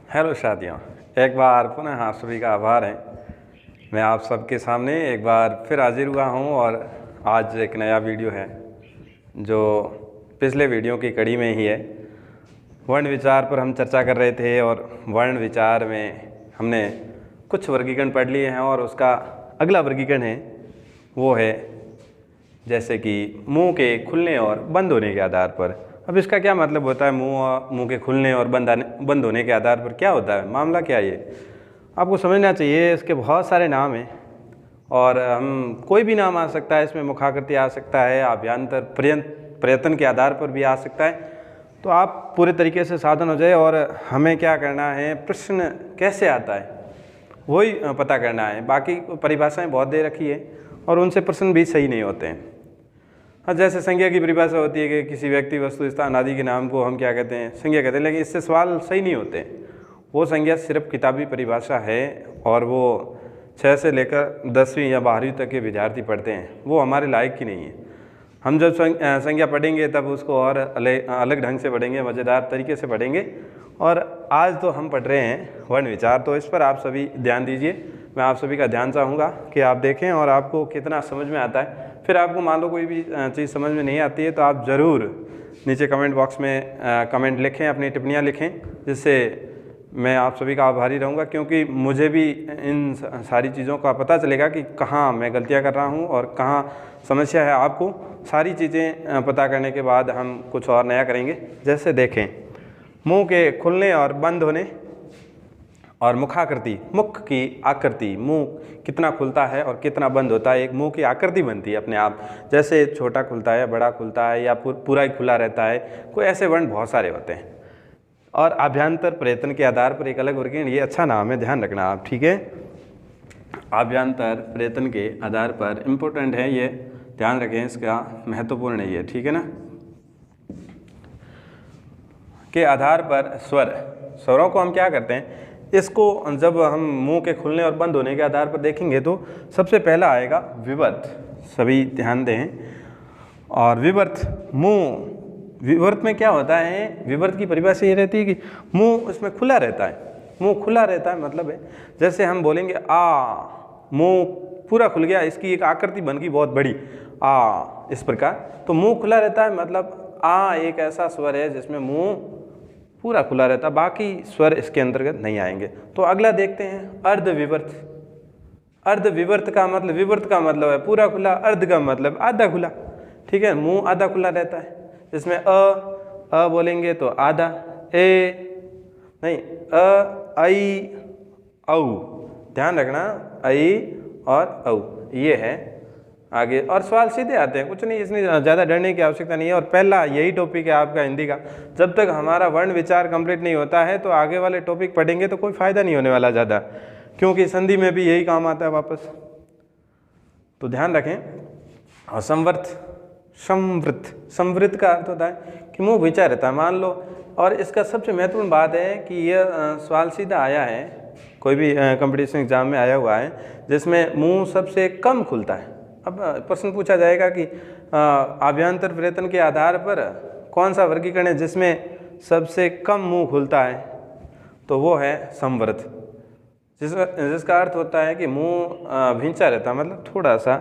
Hello शादियों, एक बार पुनः आप सभी का आभार है। मैं आप सबके सामने एक बार फिर हाजिर हुआ हूँ और आज एक नया वीडियो है जो पिछले वीडियो की कड़ी में ही है। वर्ण विचार पर हम चर्चा कर रहे थे और वर्ण विचार में हमने कुछ वर्गीकरण पढ़ लिए हैं और उसका अगला वर्गीकरण है वो है जैसे कि मुंह के खुलने और बंद होने के आधार पर। अब इसका क्या मतलब होता है? मुंह के खुलने और बंद होने के आधार पर क्या होता है, मामला क्या है ये आपको समझना चाहिए। इसके बहुत सारे नाम हैं और हम कोई भी नाम आ सकता है इसमें। मुखाकृति आ सकता है, आभ्यंतर प्रयत्न के आधार पर भी आ सकता है। तो आप पूरे तरीके से सावधान हो जाए और हमें क्या करना है, प्रश्न कैसे आता है वही पता करना है। बाकी परिभाषाएँ बहुत दे रखी है और उनसे प्रश्न भी सही नहीं होते हैं। जैसे संज्ञा की परिभाषा होती है कि किसी व्यक्ति, वस्तु, स्थान आदि के नाम को हम क्या कहते हैं, संज्ञा कहते हैं, लेकिन इससे सवाल सही नहीं होते। वो संज्ञा सिर्फ किताबी परिभाषा है और वो 6 से लेकर 10वीं या 12वीं तक के विद्यार्थी पढ़ते हैं, वो हमारे लायक की नहीं है। हम जब संज्ञा पढ़ेंगे तब उसको और अलग ढंग से पढ़ेंगे, मज़ेदार तरीके से पढ़ेंगे। और आज तो हम पढ़ रहे हैं वर्ण विचार, तो इस पर आप सभी ध्यान दीजिए। मैं आप सभी का ध्यान चाहूँगा कि आप देखें और आपको कितना समझ में आता है। फिर आपको मान लो कोई भी चीज़ समझ में नहीं आती है तो आप ज़रूर नीचे कमेंट बॉक्स में कमेंट लिखें, अपनी टिप्पणियाँ लिखें, जिससे मैं आप सभी का आभारी रहूँगा। क्योंकि मुझे भी इन सारी चीज़ों का पता चलेगा कि कहाँ मैं गलतियाँ कर रहा हूँ और कहाँ समस्या है। आपको सारी चीज़ें पता करने के बाद हम कुछ और नया करेंगे। जैसे देखें, मुंह के खुलने और बंद होने और मुखाकृति, मुख की आकृति, मुंह कितना खुलता है और कितना बंद होता है, एक मुंह की आकृति बनती है अपने आप। जैसे छोटा खुलता है, बड़ा खुलता है या पूरा ही खुला रहता है। कोई ऐसे वर्ण बहुत सारे होते हैं। और आभ्यंतर प्रयत्न के आधार पर एक अलग वर्गीकरण, ये अच्छा नाम है, ध्यान रखना आप, ठीक है। आभ्यंतर प्रयत्न के आधार पर इम्पोर्टेंट है ये, ध्यान रखें, इसका महत्वपूर्ण है ये, ठीक है ना। के आधार पर स्वरों को हम क्या करते हैं, इसको जब हम मुंह के खुलने और बंद होने के आधार पर देखेंगे तो सबसे पहला आएगा विवर्त। सभी ध्यान दें। और विवर्त, विवर्त में क्या होता है, विवर्त की परिभाषा ये रहती है कि मुंह इसमें खुला रहता है। मुंह खुला रहता है मतलब है जैसे हम बोलेंगे आ, मुंह पूरा खुल गया, इसकी एक आकृति बन गई बहुत बड़ी, आ, इस प्रकार। तो मुंह खुला रहता है मतलब आ एक ऐसा स्वर है जिसमें मुंह पूरा खुला रहता, बाकी स्वर इसके अंतर्गत नहीं आएंगे। तो अगला देखते हैं अर्धविवर्त। अर्धविवर्त का मतलब, विवर्त का मतलब है पूरा खुला, अर्ध का मतलब आधा खुला, ठीक है। मुंह आधा खुला रहता है, जिसमें अ बोलेंगे तो आधा, ए नहीं, आई, औ, ध्यान रखना, आई और औ, ये है आगे। और सवाल सीधे आते हैं, कुछ नहीं, इसमें ज़्यादा डरने की आवश्यकता नहीं है। और पहला यही टॉपिक है आपका हिंदी का। जब तक हमारा वर्ण विचार कंप्लीट नहीं होता है तो आगे वाले टॉपिक पढ़ेंगे तो कोई फ़ायदा नहीं होने वाला ज़्यादा, क्योंकि संधि में भी यही काम आता है वापस। तो ध्यान रखें। और संवृत का अर्थ होता है कि मुँह भिंचा रहता है, मान लो। और इसका सबसे महत्वपूर्ण बात है कि यह सवाल सीधा आया है, कोई भी कंपटीशन एग्जाम में आया हुआ है, जिसमें मुँह सबसे कम खुलता है। अब प्रश्न पूछा जाएगा कि आभ्यंतर प्रयत्न के आधार पर कौन सा वर्गीकरण है जिसमें सबसे कम मुंह खुलता है, तो वो है संवृत, जिसका अर्थ होता है कि मुंह भिंचा रहता है, मतलब थोड़ा सा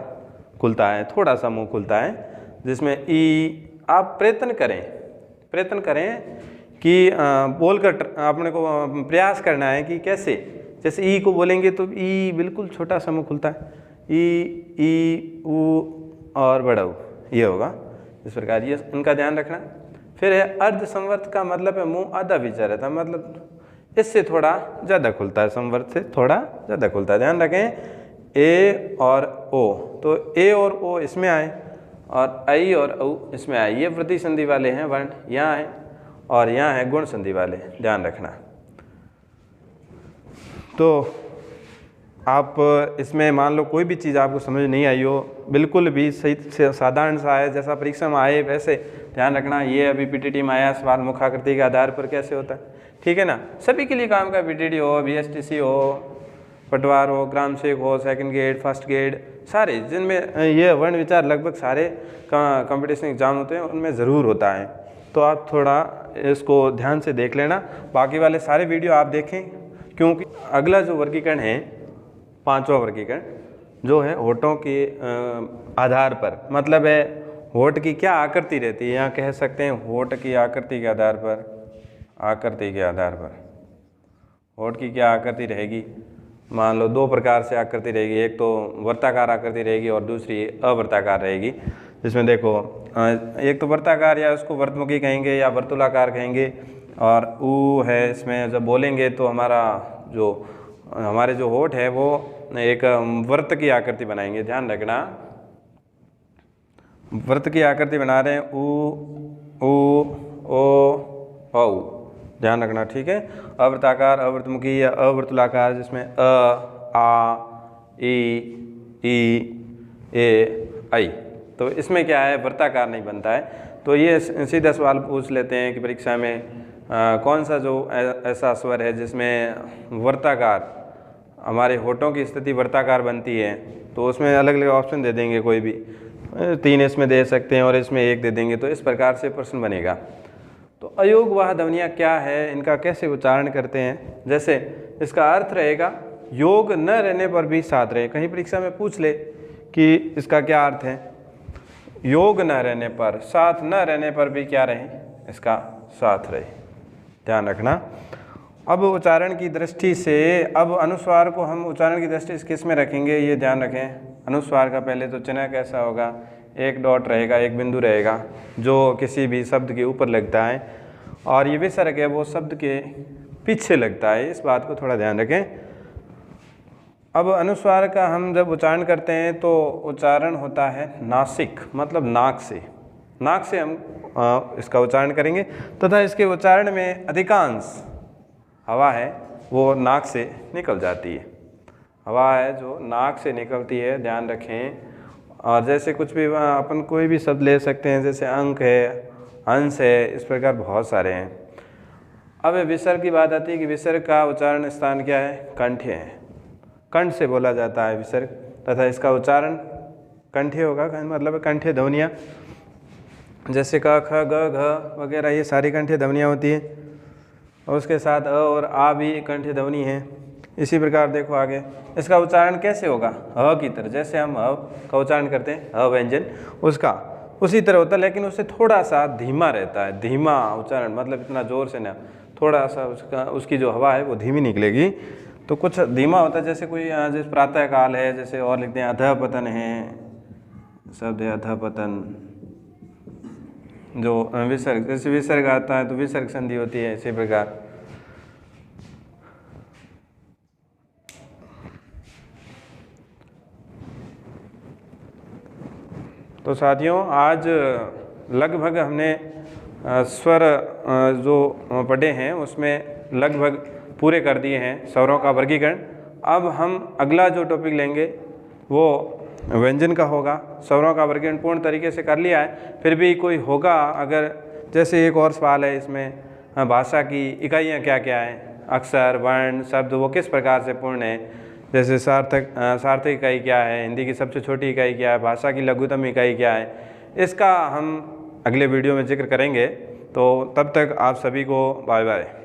खुलता है, थोड़ा सा मुंह खुलता है, जिसमें ई। आप प्रयत्न करें कि बोलकर अपने को प्रयास करना है कि कैसे, जैसे ई को बोलेंगे तो ई बिल्कुल छोटा सा मुंह खुलता है, ई, ऊ और बड़ा ऊ, ये होगा इस प्रकार, ये इनका ध्यान रखना। फिर है अर्ध संवर्त का मतलब है मुंह आधा भिंचा रहता है, मतलब इससे थोड़ा ज़्यादा खुलता है, संवर्त से थोड़ा ज़्यादा खुलता है। ध्यान रखें, ए और ओ, तो ए और ओ इसमें आए और आई और औ इसमें आए। ये प्रतिसंधि वाले हैं वर्ण, यहाँ है, और यहाँ है गुण संधि वाले, ध्यान रखना। तो आप इसमें मान लो कोई भी चीज़ आपको समझ नहीं आई हो, बिल्कुल भी सही से साधारण सा है, जैसा परीक्षा में आए वैसे ध्यान रखना। ये अभी पीटीटी में आया सवाल, मुखाकृति के आधार पर कैसे होता है, ठीक है ना। सभी के लिए काम का, पीटीटी हो, बीएसटीसी हो, पटवार हो, ग्राम सेवक हो, सेकंड ग्रेड, फर्स्ट ग्रेड, सारे जिनमें ये वर्ण विचार लगभग सारे कंपटीशन एग्जाम होते हैं उनमें ज़रूर होता है। तो तो आप थोड़ा इसको ध्यान से देख लेना। बाकी वाले सारे वीडियो आप देखें, क्योंकि अगला जो वर्गीकरण है, पांचवा वर्गीकरण जो है होठों के आधार पर, मतलब है होठ की क्या आकृति रहती है, यहाँ कह सकते हैं होठ की आकृति के आधार पर, आकृति के आधार पर होठ की क्या आकृति रहेगी। मान लो दो प्रकार से आकृति रहेगी, एक तो वर्ताकार आकृति रहेगी और दूसरी अवर्ताकार रहेगी। जिसमें देखो एक तो वर्ताकार या उसको वर्तमुखी कहेंगे या वर्तुलाकार कहेंगे, और ऊ है इसमें जब बोलेंगे तो हमारे जो होठ है वो एक वर्त की आकृति बनाएंगे। ध्यान रखना, वर्त की आकृति बना रहे हैं, ऊ ओ औ, ध्यान रखना, ठीक है। अवर्ताकार, अवर्तमुखी या अवर्तुलाकार, जिसमें अ, आ, ई, ए, आई, तो इसमें क्या है, वर्ताकार नहीं बनता है। तो ये सीधा सवाल पूछ लेते हैं कि परीक्षा में कौन सा जो ऐसा स्वर है जिसमें वर्ताकार, हमारे होठों की स्थिति वर्ताकार बनती है। तो उसमें अलग अलग ऑप्शन दे देंगे, कोई भी 3 इसमें दे सकते हैं और इसमें 1 दे देंगे, तो इस प्रकार से प्रश्न बनेगा। तो अयोगवाह ध्वनियाँ क्या है, इनका कैसे उच्चारण करते हैं। जैसे इसका अर्थ रहेगा योग न रहने पर भी साथ रहे। कहीं परीक्षा में पूछ ले कि इसका क्या अर्थ है, योग न रहने पर, साथ न रहने पर भी क्या रहे, इसका साथ रहे। ध्यान रखना। अब उच्चारण की दृष्टि से, अब अनुस्वार को हम उच्चारण की दृष्टि से किस में रखेंगे, ये ध्यान रखें। अनुस्वार का पहले तो चिन्ह कैसा होगा, एक डॉट रहेगा, एक बिंदु रहेगा जो किसी भी शब्द के ऊपर लगता है, और ये विसर्ग है वो शब्द के पीछे लगता है। इस बात को थोड़ा ध्यान रखें। अब अनुस्वार का हम जब उच्चारण करते हैं तो उच्चारण होता है नासिक, मतलब नाक से, नाक से हम इसका उच्चारण करेंगे, तथा इसके उच्चारण में अधिकांश हवा है वो नाक से निकल जाती है। हवा है जो नाक से निकलती है, ध्यान रखें। और जैसे कुछ भी अपन कोई भी शब्द ले सकते हैं, जैसे अंक है, अंश है, इस प्रकार बहुत सारे हैं। अब विसर्ग की बात आती है कि विसर्ग का उच्चारण स्थान क्या है, कंठ है। कंठ से बोला जाता है विसर्ग, तथा इसका उच्चारण कंठे होगा, मतलब कंठे ध्वनियाँ, जैसे क, ख, ग, घ वगैरह, ये सारी कंठे ध्वनियाँ होती है। और उसके साथ अ और आ भी कंठे ध्वनि है। इसी प्रकार देखो आगे, इसका उच्चारण कैसे होगा, ह की तरह, जैसे हम ह का उच्चारण करते हैं, ह व्यंजन, उसका उसी तरह होता है, लेकिन उससे थोड़ा सा धीमा रहता है। धीमा उच्चारण मतलब इतना जोर से ना, थोड़ा सा उसकी जो हवा है वो धीमी निकलेगी, तो कुछ धीमा होता है। जैसे कोई जैसे प्रातः काल है, जैसे और लिखते हैं अधः पतन है, शब्द है अधः पतन, जो विसर्ग, जैसे विसर्ग आता है तो विसर्ग संधि होती है। इसी प्रकार तो साथियों, आज लगभग हमने स्वर जो पढ़े हैं उसमें लगभग पूरे कर दिए हैं स्वरों का वर्गीकरण। अब हम अगला जो टॉपिक लेंगे वो व्यंजन का होगा। स्वरों का वर्गीकरण पूर्ण तरीके से कर लिया है, फिर भी कोई होगा अगर, जैसे एक और सवाल है इसमें, भाषा की इकाइयाँ क्या क्या हैं, अक्षर, वर्ण, शब्द वो किस प्रकार से पूर्ण है। जैसे सार्थक इकाई क्या है, हिंदी की सबसे छोटी इकाई क्या है, भाषा की लघुतम इकाई क्या है, इसका हम अगले वीडियो में जिक्र करेंगे। तो तब तक आप सभी को बाय बाय।